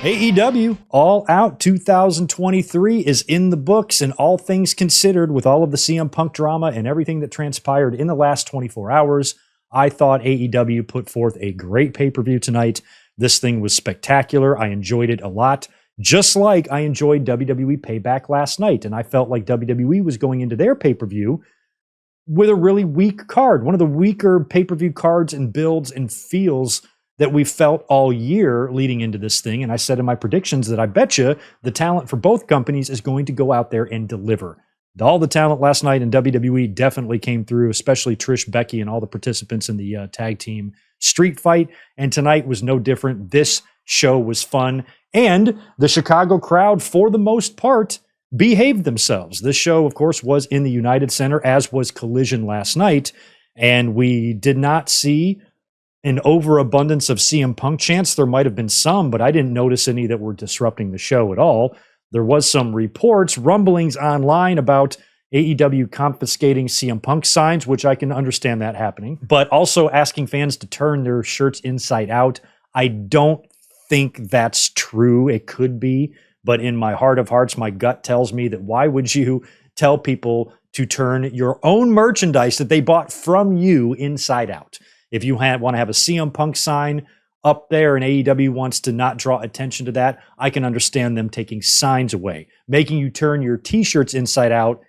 AEW All Out 2023 is in the books, and all things considered, with all of the CM Punk drama and everything that transpired in the last 24 hours, I thought AEW put forth a great pay-per-view tonight. This thing was spectacular. I enjoyed it a lot, just like I enjoyed WWE Payback last night, and I felt like WWE was going into their pay-per-view with a really weak card, one of the weaker pay-per-view cards and builds and feels that we felt all year leading into this thing. And I said in my predictions that I bet you the talent for both companies is going to go out there and deliver. All the talent last night in WWE definitely came through, especially Trish, Becky, and all the participants in the tag team street fight. And tonight was no different. This show was fun. And the Chicago crowd, for the most part, behaved themselves. This show, of course, was in the United Center, as was Collision last night. And we did not see an overabundance of CM Punk chants. There might have been some, but I didn't notice any that were disrupting the show at all. There was some reports, rumblings online about AEW confiscating CM Punk signs, which I can understand that happening, but also asking fans to turn their shirts inside out. I don't think that's true. It could be, but in my heart of hearts, my gut tells me that why would you tell people to turn your own merchandise that they bought from you inside out? If you want to have a CM Punk sign up there and AEW wants to not draw attention to that, I can understand them taking signs away. Making you turn your t-shirts inside out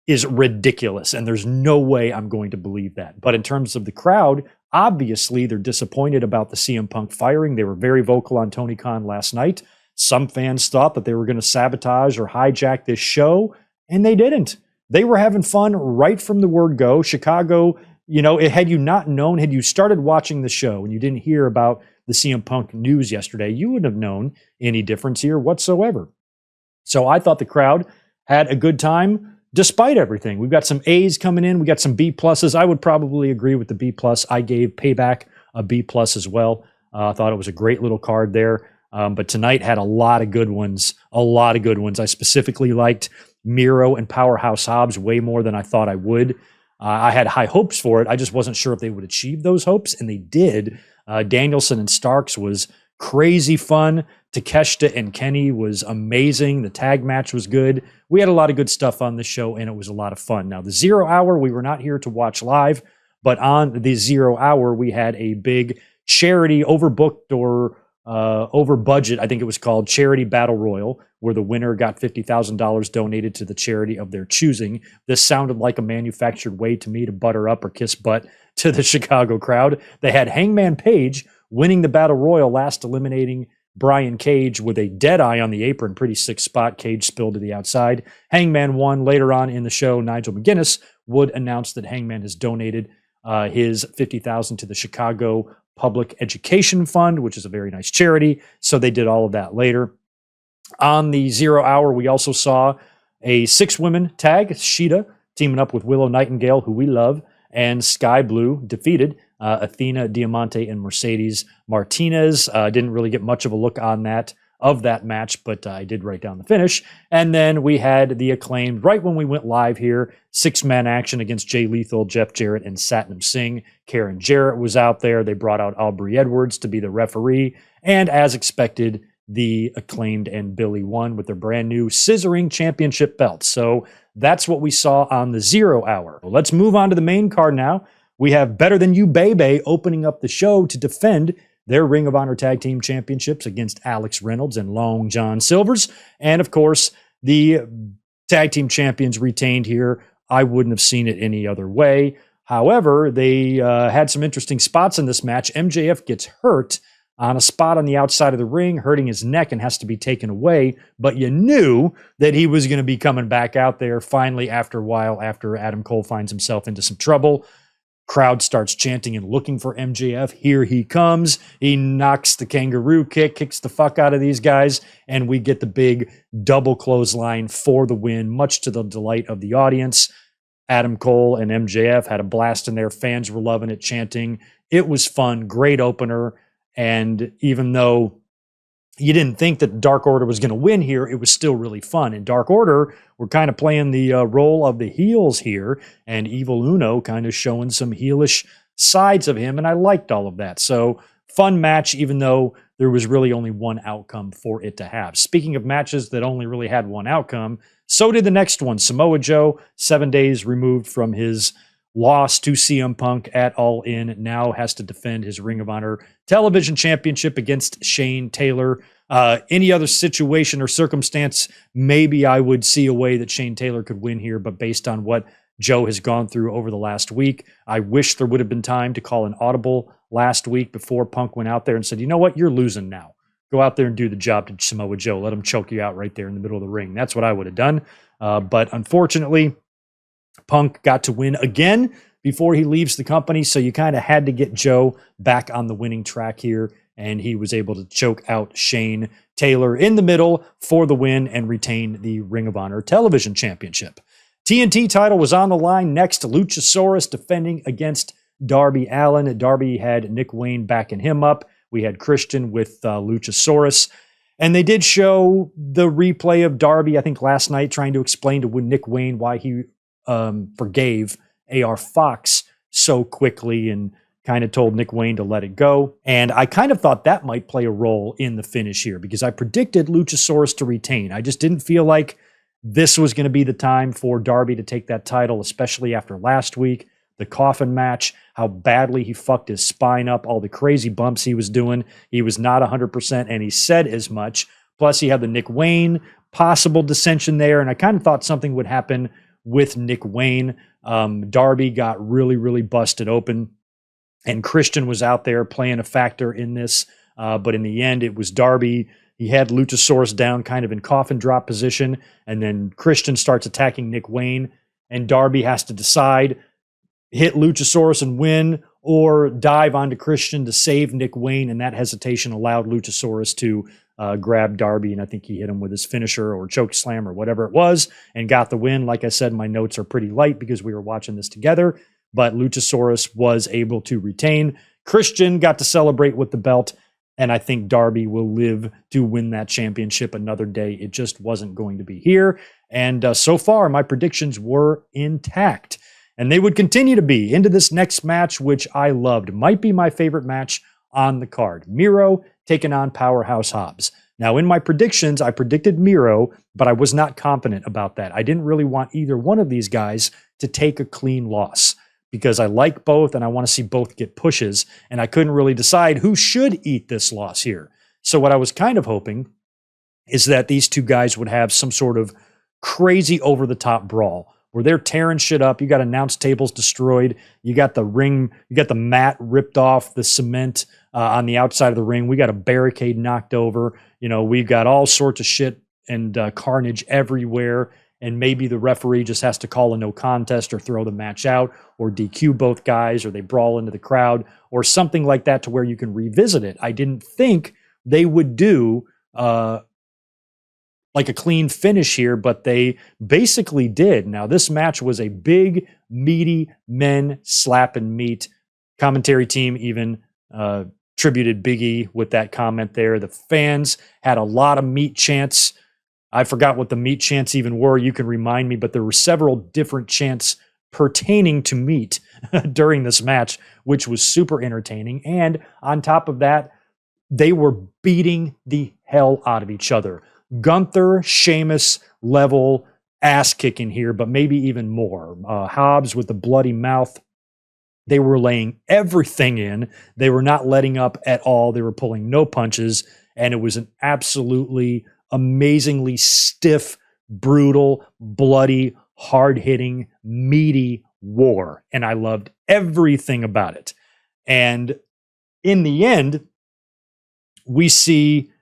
is ridiculous, and there's no way I'm going to believe that. But in terms of the crowd, obviously they're disappointed about the CM Punk firing. They were very vocal on Tony Khan last night. Some fans thought that they were going to sabotage or hijack this show, and they didn't. They were having fun right from the word go. Chicago, had you not known, had you started watching the show and you didn't hear about the CM Punk news yesterday, you wouldn't have known any difference here whatsoever. So I thought the crowd had a good time despite everything. We've got some A's coming in. We got some B pluses. I would probably agree with the B plus. I gave Payback a B plus as well. I thought it was a great little card there. But tonight had a lot of good ones. I specifically liked Miro and Powerhouse Hobbs way more than I thought I would. I had high hopes for it. I just wasn't sure if they would achieve those hopes, and they did. Danielson and Starks was crazy fun. Takeshita and Kenny was amazing. The tag match was good. We had a lot of good stuff on the show, and it was a lot of fun. Now, the 0 hour, we were not here to watch live, but on the 0 hour, we had a big charity overbooked or over budget, I think it was called, Charity Battle Royal, where the winner got $50,000 donated to the charity of their choosing. This sounded like a manufactured way to me to butter up or kiss butt to the Chicago crowd. They had Hangman Page winning the Battle Royal, last eliminating Brian Cage with a dead eye on the apron. Pretty sick spot. Cage spilled to the outside. Hangman won. Later on in the show, Nigel McGuinness would announce that Hangman has donated his $50,000 to the Chicago Public Education Fund, which is a very nice charity. So they did all of that later. On the 0 hour, we also saw a 6-women tag, Sheeta teaming up with Willow Nightingale, who we love, and Sky Blue defeated Athena, Diamante, and Mercedes Martinez. Didn't really get much of a look on that match, but I did write down the finish. And then we had the Acclaimed, right when we went live here, 6-man action against Jay Lethal, Jeff Jarrett, and Satnam Singh. Karen Jarrett was out there. They brought out Aubrey Edwards to be the referee. And as expected, the Acclaimed and Billy won with their brand new scissoring championship belts. So that's what we saw on the 0 hour. Well, let's move on to the main card now. We have Better Than You Bebe opening up the show to defend their Ring of Honor Tag Team Championships against Alex Reynolds and Long John Silvers. And of course, the Tag Team Champions retained here. I wouldn't have seen it any other way. However, they had some interesting spots in this match. MJF gets hurt on a spot on the outside of the ring, hurting his neck, and has to be taken away. But you knew that he was going to be coming back out there finally after a while, after Adam Cole finds himself into some trouble. Crowd starts chanting and looking for MJF. Here he comes. He knocks the kangaroo kick, kicks the fuck out of these guys, and we get the big double clothesline for the win, much to the delight of the audience. Adam Cole and MJF had a blast in there. Fans were loving it, chanting. It was fun. Great opener. And even though you didn't think that Dark Order was going to win here, it was still really fun. And Dark Order were kind of playing the role of the heels here, and Evil Uno kind of showing some heelish sides of him, and I liked all of that. So fun match, even though there was really only one outcome for it to have. Speaking of matches that only really had one outcome, so did the next one. Samoa Joe, 7 days removed from his loss to CM Punk at All In, now has to defend his Ring of Honor television championship against Shane Taylor. Any other situation or circumstance, maybe I would see a way that Shane Taylor could win here, but based on what Joe has gone through over the last week, I wish there would have been time to call an audible last week before Punk went out there and said, you know what, you're losing now. Go out there and do the job to Samoa Joe. Let him choke you out right there in the middle of the ring. That's what I would have done. But unfortunately, Punk got to win again before he leaves the company, so you kind of had to get Joe back on the winning track here, and he was able to choke out Shane Taylor in the middle for the win and retain the Ring of Honor Television Championship. TNT title was on the line next. Luchasaurus defending against Darby Allin. Darby had Nick Wayne backing him up. We had Christian with Luchasaurus. And they did show the replay of Darby, I think last night, trying to explain to Nick Wayne why he forgave AR Fox so quickly and kind of told Nick Wayne to let it go. And I kind of thought that might play a role in the finish here because I predicted Luchasaurus to retain. I just didn't feel like this was going to be the time for Darby to take that title, especially after last week, the coffin match, how badly he fucked his spine up, all the crazy bumps he was doing. He was not 100%, and he said as much. Plus, he had the Nick Wayne possible dissension there, and I kind of thought something would happen with Nick Wayne. Darby got really, really busted open, and Christian was out there playing a factor in this. But in the end, it was Darby. He had Luchasaurus down kind of in coffin drop position, and then Christian starts attacking Nick Wayne, and Darby has to decide, hit Luchasaurus and win, or dive onto Christian to save Nick Wayne, and that hesitation allowed Luchasaurus to grab Darby, and I think he hit him with his finisher or choke slam or whatever it was, and got the win. Like I said, my notes are pretty light because we were watching this together, but Luchasaurus was able to retain. Christian got to celebrate with the belt, and I think Darby will live to win that championship another day. It just wasn't going to be here, and so far, my predictions were intact. And they would continue to be into this next match, which I loved. Might be my favorite match on the card. Miro taking on Powerhouse Hobbs. Now, in my predictions, I predicted Miro, but I was not confident about that. I didn't really want either one of these guys to take a clean loss because I like both and I want to see both get pushes, and I couldn't really decide who should eat this loss here. So what I was kind of hoping is that these two guys would have some sort of crazy over-the-top brawl where they're tearing shit up. You got announce tables destroyed. You got the ring, you got the mat ripped off, the cement on the outside of the ring. We got a barricade knocked over. You know, we've got all sorts of shit and carnage everywhere. And maybe the referee just has to call a no contest or throw the match out or DQ both guys, or they brawl into the crowd or something like that to where you can revisit it. I didn't think they would do like a clean finish here, but they basically did. Now, this match was a big, meaty men slapping meat. Commentary team even tributed Big E with that comment there. The fans had a lot of meat chants. I forgot what the meat chants even were. You can remind me, but there were several different chants pertaining to meat during this match, which was super entertaining. And on top of that, they were beating the hell out of each other. Gunther, Sheamus level ass kicking here, but maybe even more. Hobbs with the bloody mouth. They were laying everything in. They were not letting up at all. They were pulling no punches, and it was an absolutely amazingly stiff, brutal, bloody, hard-hitting, meaty war, and I loved everything about it. And in the end, we see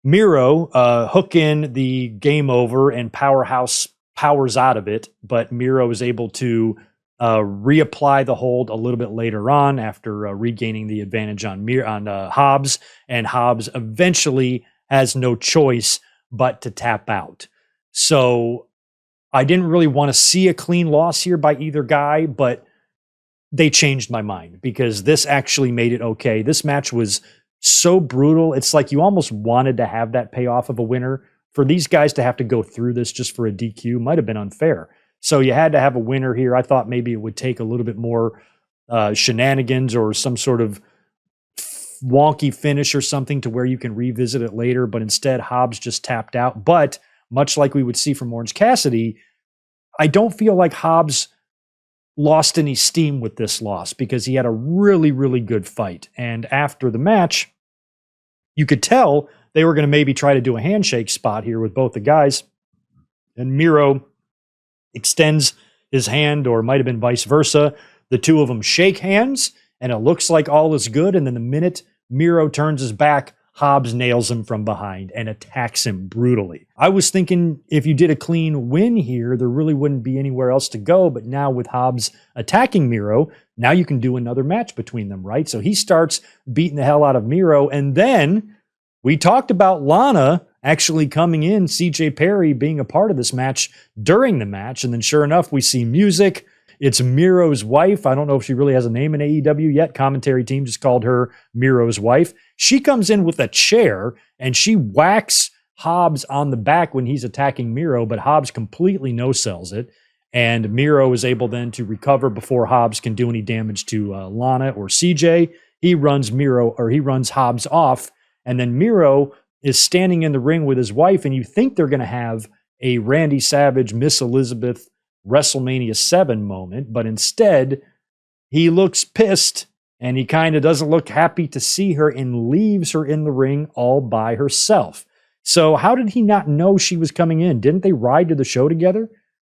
Miro hook in the game over, and Powerhouse powers out of it, but Miro is able to reapply the hold a little bit later on after regaining the advantage on Hobbs, and Hobbs eventually has no choice but to tap out. So I didn't really want to see a clean loss here by either guy, but they changed my mind because this actually made it okay. This match was so brutal. It's like you almost wanted to have that payoff of a winner. For these guys to have to go through this just for a DQ might have been unfair. So you had to have a winner here. I thought maybe it would take a little bit more shenanigans or some sort of wonky finish or something to where you can revisit it later, but instead Hobbs just tapped out. But much like we would see from Orange Cassidy, I don't feel like Hobbs lost any steam with this loss because he had a really, really good fight. And after the match, you could tell they were going to maybe try to do a handshake spot here with both the guys. And Miro extends his hand, or it might have been vice versa. The two of them shake hands, and it looks like all is good. And then the minute Miro turns his back, Hobbs nails him from behind and attacks him brutally. I was thinking if you did a clean win here, there really wouldn't be anywhere else to go. But now with Hobbs attacking Miro, now you can do another match between them, right? So he starts beating the hell out of Miro. And then we talked about Lana actually coming in, CJ Perry being a part of this match during the match. And then sure enough, we see music. It's Miro's wife. I don't know if she really has a name in AEW yet. Commentary team just called her Miro's wife. She comes in with a chair and she whacks Hobbs on the back when he's attacking Miro, but Hobbs completely no-sells it. And Miro is able then to recover before Hobbs can do any damage to Lana or CJ. He runs Hobbs off, and then Miro is standing in the ring with his wife, and you think they're going to have a Randy Savage, Miss Elizabeth WrestleMania 7 moment, but instead he looks pissed and he kind of doesn't look happy to see her and leaves her in the ring all by herself. So how did he not know she was coming in? Didn't they ride to the show together?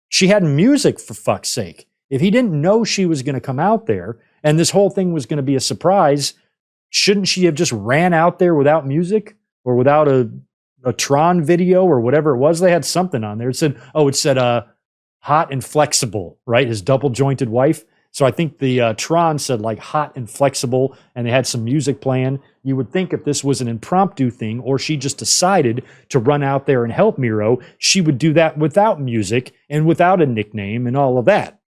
She had music, for fuck's sake. If he didn't know she was going to come out there and this whole thing was going to be a surprise, shouldn't she have just ran out there without music or without a Tron video or whatever it was? They had something on there. It said hot and flexible, right? His double jointed wife. So I think the Tron said like hot and flexible, and they had some music playing. You would think if this was an impromptu thing, or she just decided to run out there and help Miro, she would do that without music and without a nickname and all of that.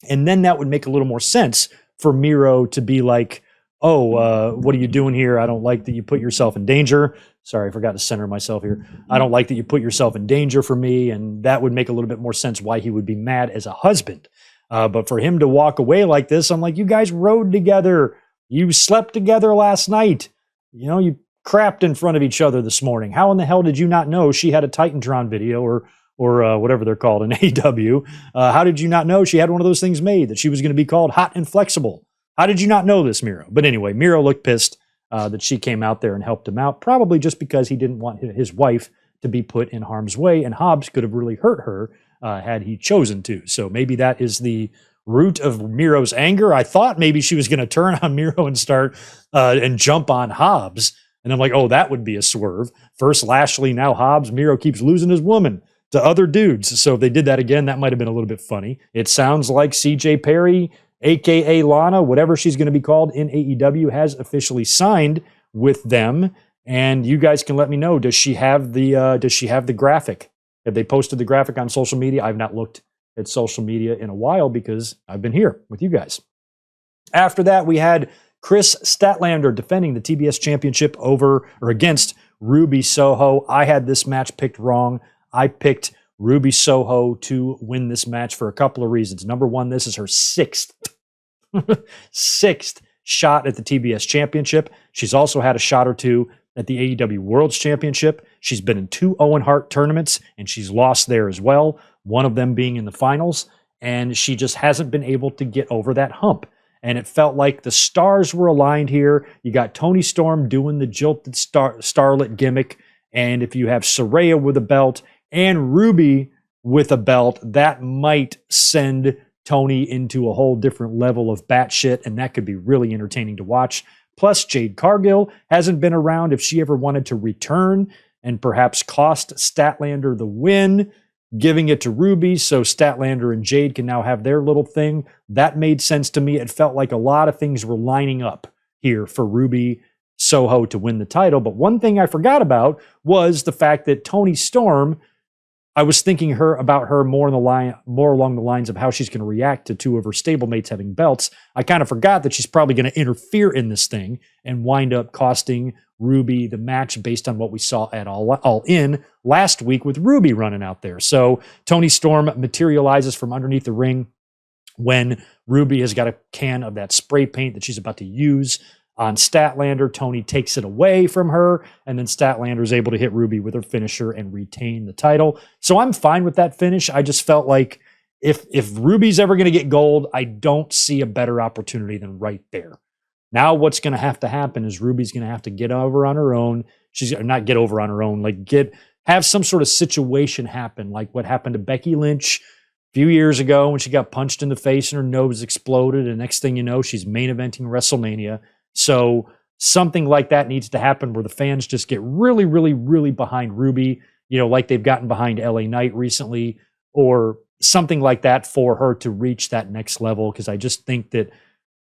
And then that would make a little more sense for Miro to be like, what are you doing here? I don't like that you put yourself in danger. Sorry, I forgot to center myself here. I don't like that you put yourself in danger for me. And that would make a little bit more sense why he would be mad as a husband. But for him to walk away like this, I'm like, you guys rode together. You slept together last night. You know, you crapped in front of each other this morning. How in the hell did you not know she had a Titantron video or whatever they're called in AEW? How did you not know she had one of those things made that she was going to be called hot and flexible? How did you not know this, Miro? But anyway, Miro looked pissed that she came out there and helped him out, probably just because he didn't want his wife to be put in harm's way, and Hobbs could have really hurt her had he chosen to. So maybe that is the root of Miro's anger. I thought maybe she was going to turn on Miro and start and jump on Hobbs. And I'm like, oh, that would be a swerve. First Lashley, now Hobbs. Miro keeps losing his woman to other dudes. So if they did that again, that might have been a little bit funny. It sounds like CJ Perry, a.k.a. Lana, whatever she's going to be called in AEW, has officially signed with them. And you guys can let me know, does she have the graphic? Have they posted the graphic on social media? I've not looked at social media in a while because I've been here with you guys. After that, we had Chris Statlander defending the TBS Championship against Ruby Soho. I had this match picked wrong. I picked Ruby Soho to win this match for a couple of reasons. Number one, this is her sixth shot at the TBS Championship. She's also had a shot or two at the AEW World's Championship. She's been in 2 Owen Hart tournaments, and she's lost there as well, one of them being in the finals, and she just hasn't been able to get over that hump. And it felt like the stars were aligned here. You got Toni Storm doing the jilted starlet gimmick, and if you have Saraya with a belt and Ruby with a belt, that might send Toni into a whole different level of batshit, and that could be really entertaining to watch. Plus, Jade Cargill hasn't been around. If she ever wanted to return and perhaps cost Statlander the win, giving it to Ruby so Statlander and Jade can now have their little thing, that made sense to me. It felt like a lot of things were lining up here for Ruby Soho to win the title. But one thing I forgot about was the fact that Toni Storm, I was thinking about her more along the lines of how she's going to react to 2 of her stablemates having belts. I kind of forgot that she's probably going to interfere in this thing and wind up costing Ruby the match based on what we saw at All In last week with Ruby running out there. So Toni Storm materializes from underneath the ring when Ruby has got a can of that spray paint that she's about to use on Statlander. Tony takes it away from her, and then Statlander is able to hit Ruby with her finisher and retain the title. So I'm fine with that finish. I just felt like if Ruby's ever going to get gold, I don't see a better opportunity than right there. Now what's going to happen is Ruby's going to have to get over on her own. She's not get over on her own, like have some sort of situation happen, like what happened to Becky Lynch a few years ago when she got punched in the face and her nose exploded. And next thing you know, she's main eventing WrestleMania. So something like that needs to happen where the fans just get really, really, really behind Ruby, like they've gotten behind LA Knight recently, or something like that for her to reach that next level. Because I just think that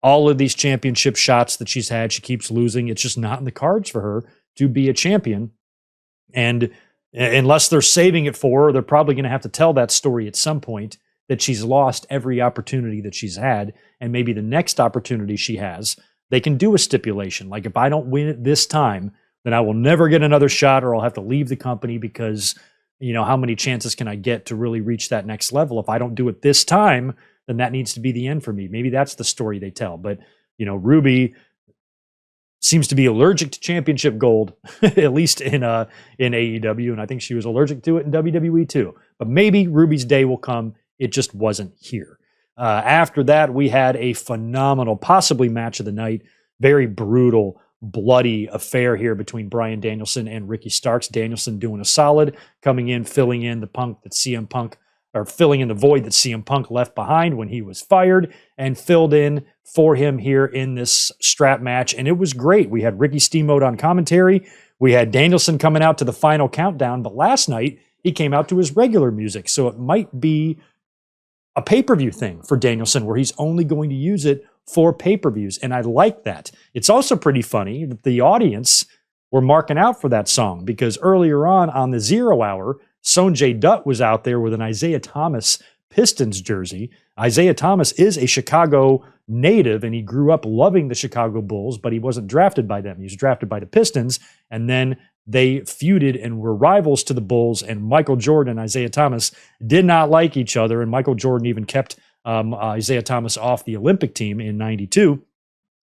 all of these championship shots that she's had, she keeps losing. It's just not in the cards for her to be a champion. And unless they're saving it for her, they're probably going to have to tell that story at some point, that she's lost every opportunity that she's had. And maybe the next opportunity she has, they can do a stipulation. Like, if I don't win it this time, then I will never get another shot, or I'll have to leave the company because, how many chances can I get to really reach that next level? If I don't do it this time, then that needs to be the end for me. Maybe that's the story they tell. But, Ruby seems to be allergic to championship gold, at least in AEW, and I think she was allergic to it in WWE too. But maybe Ruby's day will come. It just wasn't here. After that, we had a phenomenal, possibly match of the night, very brutal, bloody affair here between Bryan Danielson and Ricky Starks. Danielson doing a solid, coming in, filling in the filling in the void that CM Punk left behind when he was fired, and filled in for him here in this strap match. And it was great. We had Ricky Steamboat on commentary. We had Danielson coming out to the final countdown, but last night he came out to his regular music. So it might be a pay-per-view thing for Danielson where he's only going to use it for pay-per-views. And I like that. It's also pretty funny that the audience were marking out for that song, because earlier on the 0 hour, Sonjay Dutt was out there with an Isaiah Thomas Pistons jersey. Isaiah Thomas is a Chicago native, and he grew up loving the Chicago Bulls, but he wasn't drafted by them. He was drafted by the Pistons, and then they feuded and were rivals to the Bulls, and Michael Jordan and Isaiah Thomas did not like each other, and Michael Jordan even kept Isaiah Thomas off the Olympic team in '92.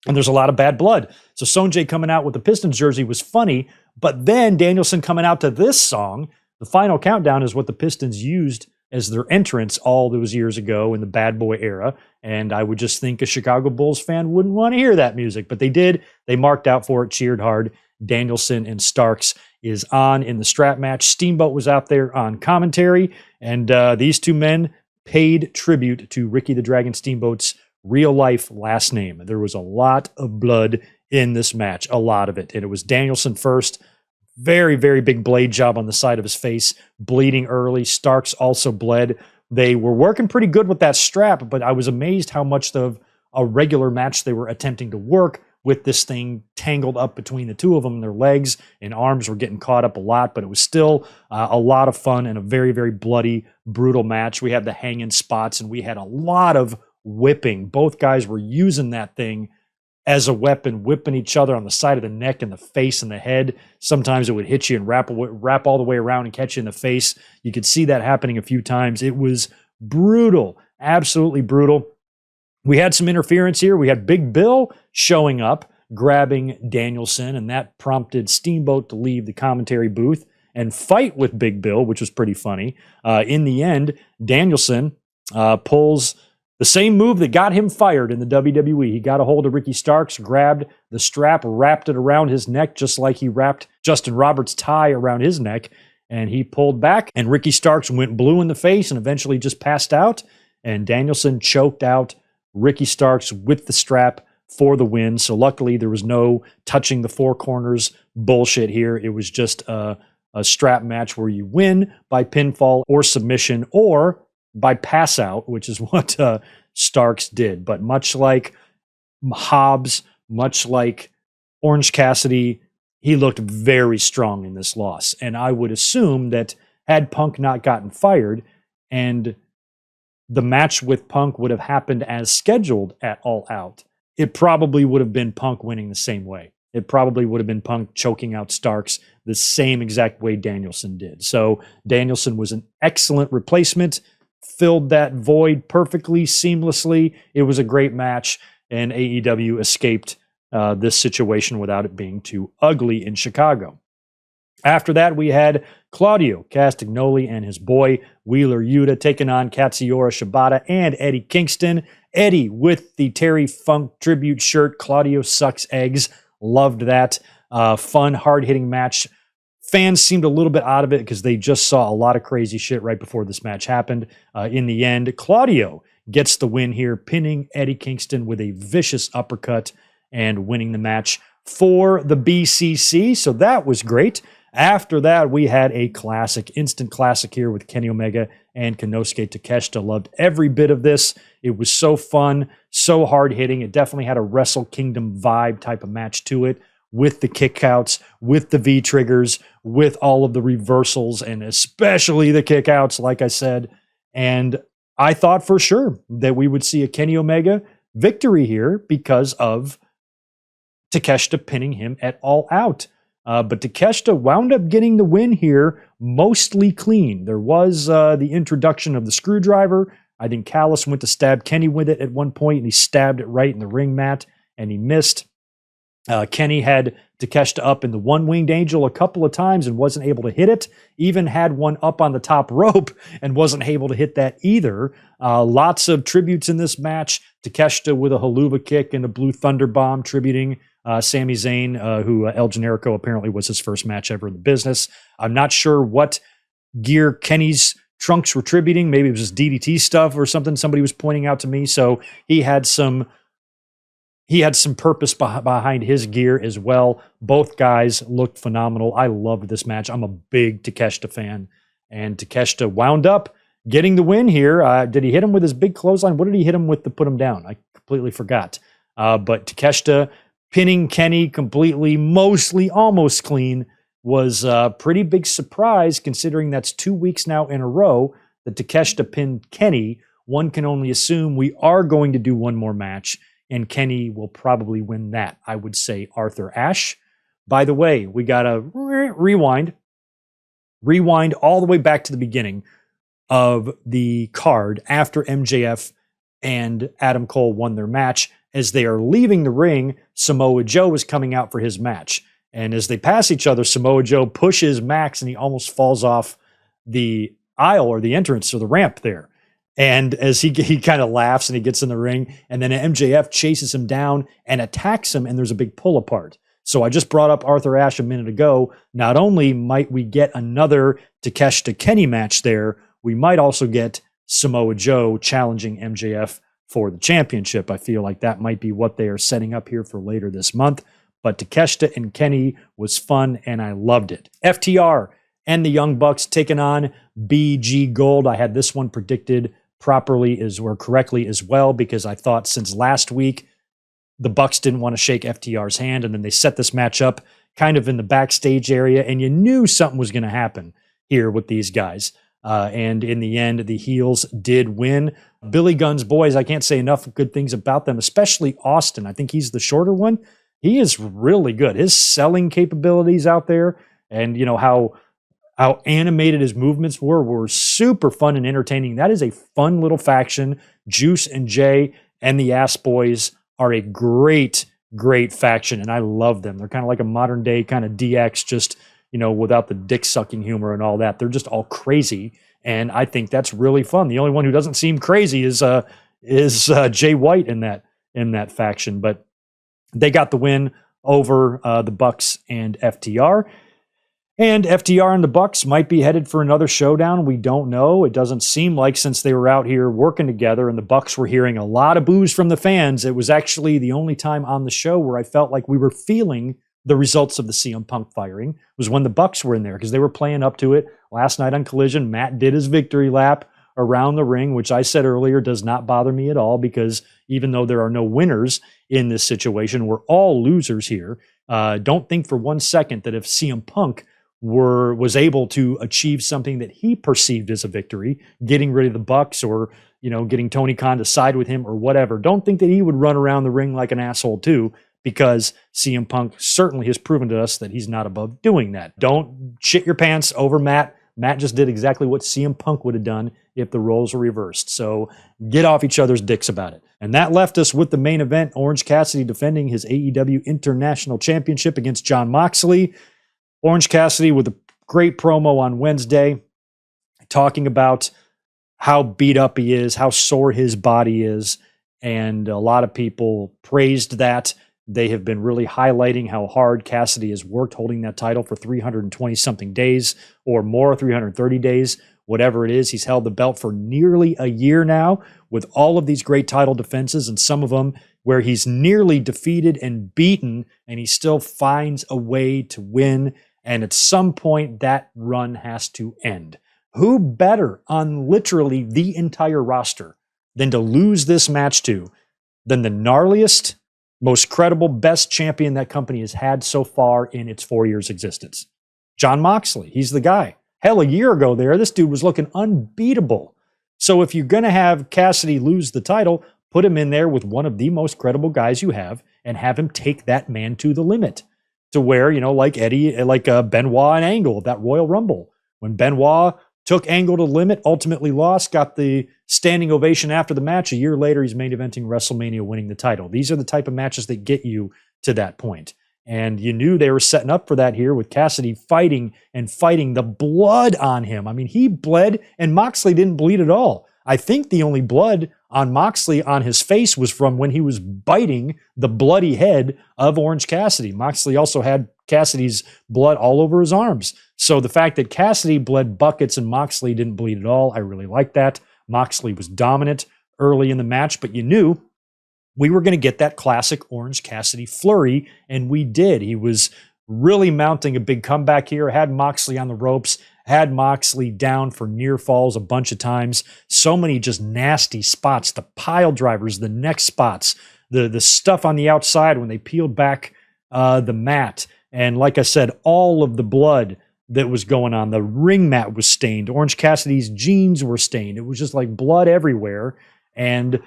And there's a lot of bad blood. So Sonjay coming out with the Pistons jersey was funny, but then Danielson coming out to this song, the final countdown, is what the Pistons used as their entrance all those years ago in the bad boy era. And I would just think a Chicago Bulls fan wouldn't want to hear that music, but they did. They marked out for it, cheered hard. Danielson and Starks is on in the strap match. Steamboat was out there on commentary, and these two men paid tribute to Ricky the Dragon Steamboat's real life last name. There was a lot of blood in this match, a lot of it. And it was Danielson first. Very, very big blade job on the side of his face, bleeding early. Starks also bled. They were working pretty good with that strap, but I was amazed how much of a regular match they were attempting to work with this thing tangled up between the two of them. Their legs and arms were getting caught up a lot, but it was still a lot of fun and a very, very bloody, brutal match. We had the hanging spots, and we had a lot of whipping. Both guys were using that thing as a weapon, whipping each other on the side of the neck and the face and the head. Sometimes it would hit you and wrap all the way around and catch you in the face. You could see that happening a few times. It was brutal, absolutely brutal. We had some interference here. We had Big Bill showing up, grabbing Danielson, and that prompted Steamboat to leave the commentary booth and fight with Big Bill, which was pretty funny. In the end, Danielson pulls the same move that got him fired in the WWE. He got a hold of Ricky Starks, grabbed the strap, wrapped it around his neck, just like he wrapped Justin Roberts' tie around his neck, and he pulled back, and Ricky Starks went blue in the face and eventually just passed out, and Danielson choked out Ricky Starks with the strap for the win. So luckily there was no touching the four corners bullshit here. It was just a strap match where you win by pinfall or submission or by pass out, which is what Starks did. But much like Hobbs, much like Orange Cassidy, he looked very strong in this loss. And I would assume that had Punk not gotten fired and the match with Punk would have happened as scheduled at All Out, it probably would have been Punk winning the same way. It probably would have been Punk choking out Starks the same exact way Danielson did. So Danielson was an excellent replacement, filled that void perfectly, seamlessly. It was a great match, and AEW escaped this situation without it being too ugly in Chicago. After that, we had Claudio Castagnoli and his boy Wheeler Yuta taking on Katsuyori Shibata and Eddie Kingston. Eddie with the Terry Funk tribute shirt. Claudio sucks eggs. Loved that. Fun, hard-hitting match. Fans seemed a little bit out of it because they just saw a lot of crazy shit right before this match happened. In the end, Claudio gets the win here, pinning Eddie Kingston with a vicious uppercut and winning the match for the BCC. So that was great. After that, we had a classic, instant classic here with Kenny Omega and Konosuke Takeshita. Loved every bit of this. It was so fun, so hard-hitting. It definitely had a Wrestle Kingdom vibe type of match to it, with the kickouts, with the V-triggers, with all of the reversals, and especially the kickouts, like I said. And I thought for sure that we would see a Kenny Omega victory here because of Takeshita pinning him at All Out. But Takeshita wound up getting the win here, mostly clean. There was the introduction of the screwdriver. I think Callis went to stab Kenny with it at one point, and he stabbed it right in the ring mat, and he missed. Kenny had Takeshita up in the one-winged angel a couple of times and wasn't able to hit it. Even had one up on the top rope and wasn't able to hit that either. Lots of tributes in this match. Takeshita with a haluva kick and a blue thunder bomb tributing Sami Zayn, who El Generico apparently was his first match ever in the business. I'm not sure what gear Kenny's trunks were tributing. Maybe it was just DDT stuff or something somebody was pointing out to me. So he had some purpose behind his gear as well. Both guys looked phenomenal. I loved this match. I'm a big Takeshita fan. And Takeshita wound up getting the win here. Did he hit him with his big clothesline? What did he hit him with to put him down? I completely forgot. But Takeshita pinning Kenny completely, mostly almost clean, was a pretty big surprise considering that's 2 weeks now in a row that Takeshita pinned Kenny. One can only assume we are going to do one more match, and Kenny will probably win that. I would say Arthur Ashe. By the way, we got to rewind all the way back to the beginning of the card after MJF and Adam Cole won their match. As they are leaving the ring, Samoa Joe is coming out for his match. And as they pass each other, Samoa Joe pushes Max and he almost falls off the aisle or the entrance or the ramp there. And as he kind of laughs and he gets in the ring, and then MJF chases him down and attacks him, and there's a big pull apart. So I just brought up Arthur Ashe a minute ago. Not only might we get another Takeshita Kenny match there, we might also get Samoa Joe challenging MJF for the championship. I feel like that might be what they are setting up here for later this month. But Takeshita and Kenny was fun, and I loved it. FTR and the Young Bucks taking on BG Gold. I had this one predicted properly or correctly as well, because I thought since last week, the Bucks didn't want to shake FTR's hand, and then they set this match up kind of in the backstage area, and you knew something was going to happen here with these guys. And in the end, the heels did win. Billy Gunn's boys, I can't say enough good things about them, especially Austin. I think he's the shorter one. He is really good. His selling capabilities out there, and you know how animated his movements were super fun and entertaining. That is a fun little faction. Juice and Jay and the Ass Boys are a great faction, and I love them. They're kind of like a modern day kind of DX, just, you know, without the dick sucking humor and all that. They're just all crazy, and I think that's really fun. The only one who doesn't seem crazy is Jay White in that faction, but they got the win over the Bucks and FTR. And FTR and the Bucks might be headed for another showdown. We don't know. It doesn't seem like, since they were out here working together and the Bucks were hearing a lot of boos from the fans, it was actually the only time on the show where I felt like we were feeling the results of the CM Punk firing was when the Bucks were in there, because they were playing up to it. Last night on Collision, Matt did his victory lap around the ring, which I said earlier does not bother me at all, because even though there are no winners in this situation, we're all losers here. Don't think for 1 second that if CM Punk was able to achieve something that he perceived as a victory, getting rid of the Bucks, or, you know, getting Tony Khan to side with him or whatever, don't think that he would run around the ring like an asshole too, because CM Punk certainly has proven to us that he's not above doing that. Don't shit your pants over Matt Matt just did exactly what CM Punk would have done if the roles were reversed. So get off each other's dicks about it. And that left us with the main event, Orange Cassidy defending his AEW International Championship against Jon Moxley. Orange Cassidy with a great promo on Wednesday, talking about how beat up he is, how sore his body is. And a lot of people praised that. They have been really highlighting how hard Cassidy has worked holding that title for 320-something days or more, 330 days, whatever it is. He's held the belt for nearly a year now with all of these great title defenses, and some of them where he's nearly defeated and beaten, and he still finds a way to win. And at some point, that run has to end. Who better on literally the entire roster than to lose this match to than the gnarliest, most credible, best champion that company has had so far in its 4 years existence? Jon Moxley. He's the guy. Hell, a year ago there, this dude was looking unbeatable. So if you're going to have Cassidy lose the title, put him in there with one of the most credible guys you have and have him take that man to the limit to where, like Benoit and Angle at that Royal Rumble. When Benoit took Angle to the limit, ultimately lost, got the standing ovation after the match. A year later, he's main eventing WrestleMania, winning the title. These are the type of matches that get you to that point. And you knew they were setting up for that here with Cassidy fighting the blood on him. I mean, he bled and Moxley didn't bleed at all. I think the only blood on Moxley on his face was from when he was biting the bloody head of Orange Cassidy. Moxley also had Cassidy's blood all over his arms. So the fact that Cassidy bled buckets and Moxley didn't bleed at all, I really like that. Moxley was dominant early in the match, but you knew we were going to get that classic Orange Cassidy flurry, and we did. He was really mounting a big comeback here, had Moxley on the ropes, had Moxley down for near falls a bunch of times. So many just nasty spots, the pile drivers, the neck spots, the stuff on the outside when they peeled back the mat. And like I said, all of the blood that was going on. The ring mat was stained. Orange Cassidy's jeans were stained. It was just like blood everywhere. And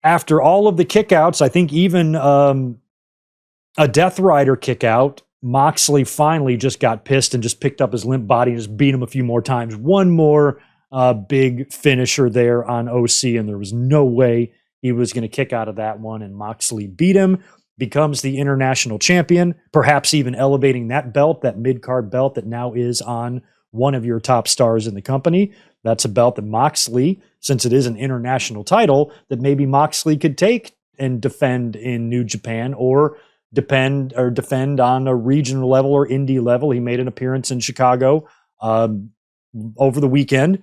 after all of the kickouts, I think even a Death Rider kickout, Moxley finally just got pissed and just picked up his limp body and just beat him a few more times. One more big finisher there on OC, and there was no way he was going to kick out of that one. And Moxley beat him, becomes the international champion, perhaps even elevating that belt, that mid-card belt that now is on one of your top stars in the company. That's a belt that Moxley, since it is an international title, that maybe Moxley could take and defend in New Japan or defend on a regional level or indie level. He made an appearance in Chicago over the weekend.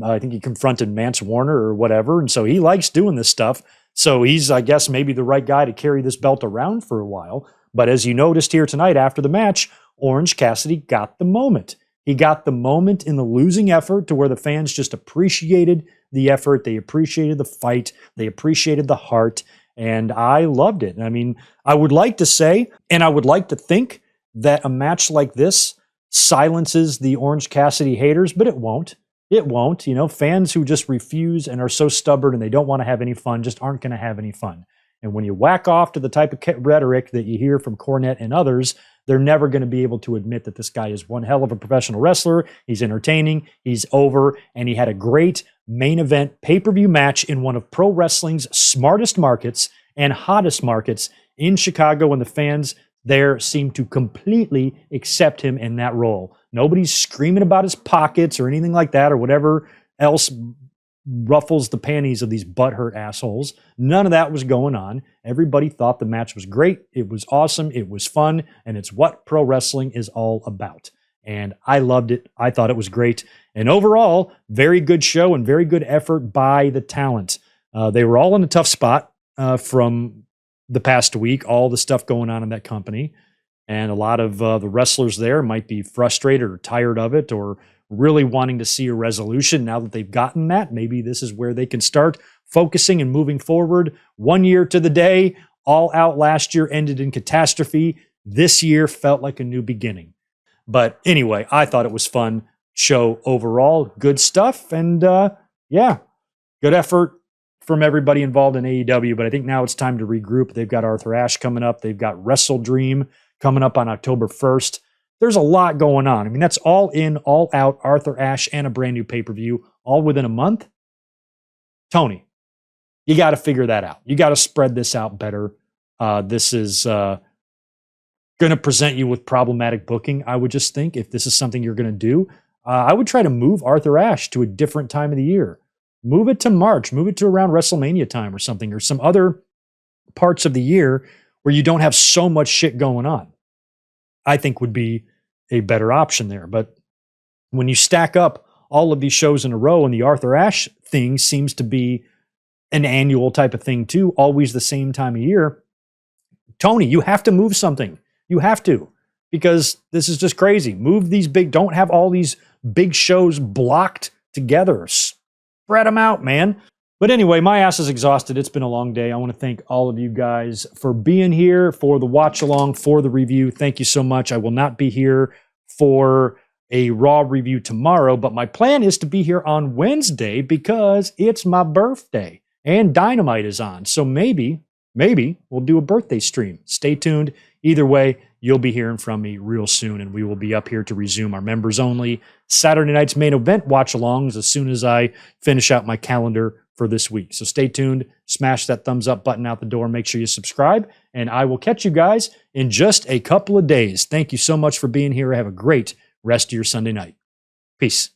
I think he confronted Mance Warner or whatever. And so he likes doing this stuff. So he's, I guess, maybe the right guy to carry this belt around for a while. But as you noticed here tonight after the match, Orange Cassidy got the moment. He got the moment in the losing effort to where the fans just appreciated the effort. They appreciated the fight. They appreciated the heart. And I loved it. I mean, I would like to say, and I would like to think that a match like this silences the Orange Cassidy haters, but it won't. It won't. Fans who just refuse and are so stubborn and they don't want to have any fun just aren't going to have any fun. And when you whack off to the type of rhetoric that you hear from Cornette and others, they're never going to be able to admit that this guy is one hell of a professional wrestler. He's entertaining, he's over, and he had a great main event pay-per-view match in one of pro wrestling's smartest markets and hottest markets in Chicago, and the fans there seem to completely accept him in that role. Nobody's screaming about his pockets or anything like that or whatever else ruffles the panties of these butthurt assholes. None of that was going on. Everybody thought the match was great. It was awesome. It was fun. And it's what pro wrestling is all about. And I loved it. I thought it was great. And overall, very good show and very good effort by the talent. They were all in a tough spot from the past week, all the stuff going on in that company. And a lot of the wrestlers there might be frustrated or tired of it or really wanting to see a resolution. Now that they've gotten that, maybe this is where they can start focusing and moving forward. 1 year to the day, All Out last year ended in catastrophe. This year felt like a new beginning. But anyway, I thought it was fun show overall. Good stuff. And yeah, good effort from everybody involved in AEW. But I think now it's time to regroup. They've got Arthur Ashe coming up. They've got Wrestle Dream coming up on October 1st. There's a lot going on. I mean, that's all in, all out, Arthur Ashe and a brand new pay-per-view, all within a month. Tony, you got to figure that out. You got to spread this out better. This is going to present you with problematic booking, I would just think, if this is something you're going to do. I would try to move Arthur Ashe to a different time of the year. Move it to March. Move it to around WrestleMania time or something, or some other parts of the year where you don't have so much shit going on. I think would be a better option there. But when you stack up all of these shows in a row, and the Arthur Ashe thing seems to be an annual type of thing too, always the same time of year, Tony, you have to move something. You have to, because this is just crazy. Move these don't have all these big shows blocked together. Spread them out, man. But anyway, my ass is exhausted. It's been a long day. I want to thank all of you guys for being here, for the watch along, for the review. Thank you so much. I will not be here for a Raw review tomorrow, but my plan is to be here on Wednesday because it's my birthday and Dynamite is on. So maybe we'll do a birthday stream. Stay tuned. Either way, you'll be hearing from me real soon, and we will be up here to resume our members only Saturday night's main event watch alongs as soon as I finish out my calendar for this week. So stay tuned. Smash that thumbs up button out the door. Make sure you subscribe, and I will catch you guys in just a couple of days. Thank you so much for being here. Have a great rest of your Sunday night. Peace.